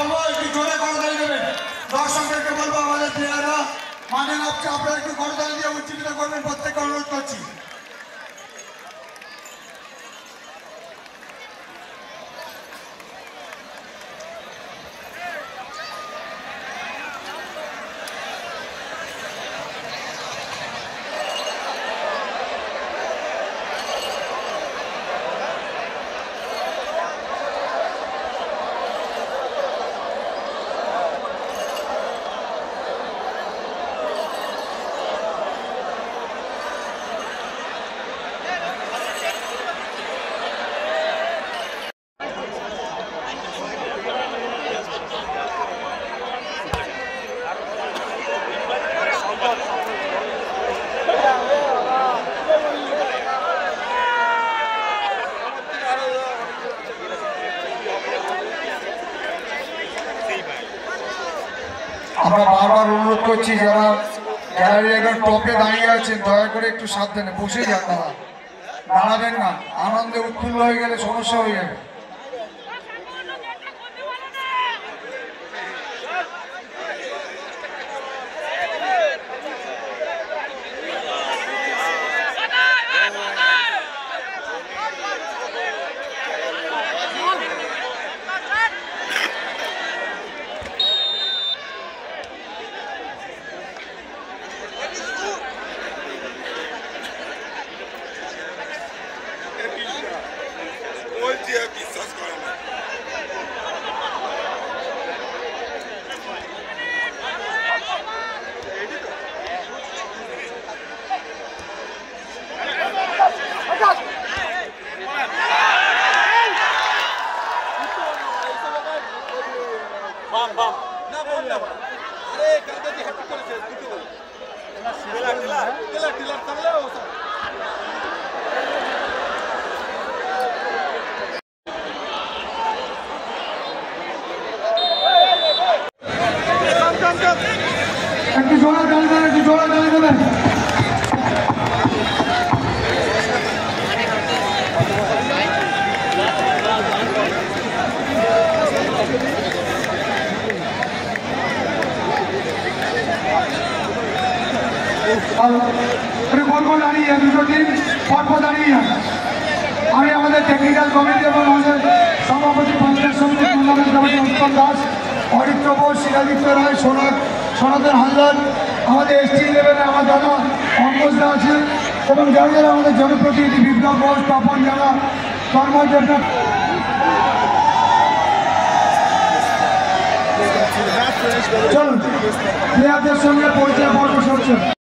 বলবো একটু জোরে করতালি দেবেন। দর্শকদেরকে বলবো আমাদের প্লেয়াররা মানে নাচছে, আপনারা একটু করতালি দিয়ে উজ্জীবিত করবেন, প্রত্যেককে অনুরোধ করছি। আমরা বারবার অনুরোধ করছি যারা গ্যালারি একদম টপে দাঁড়িয়ে আছেন দয়া করে একটু সাবধানে বসে যান, দাঁড়াবেন না, আনন্দে উৎফুল্ল হয়ে গেলে সমস্যা হয়ে যাবে। বিশ্বাস করে না। একটু জোড়া গালি দেবেন, একটু জোড়া গালি দেবেন। দাঁড়িয়ে দুটো টিম পরপর দাঁড়িয়ে আমি আমাদের টেকনিক্যাল কমিটি এবং আমাদের সভাপতি পঞ্চায়েত সমিতি টুর্নামেন্ট কমিটি উত্তম দাস, অরিত্র বোস, শিলাদিত্য রায়, সনাতন হালদার, আমাদের ST 11 আমার দাদা অঙ্কজ দা আছে এবং যারা যারা আমাদের জনপ্রতিনিধি বিপ্লব ঘোষ, পাপন, যারা তন্ময় দেবনাথ। চলুন প্লেয়ারদের সঙ্গে পরিচয় পর্ব সরছে।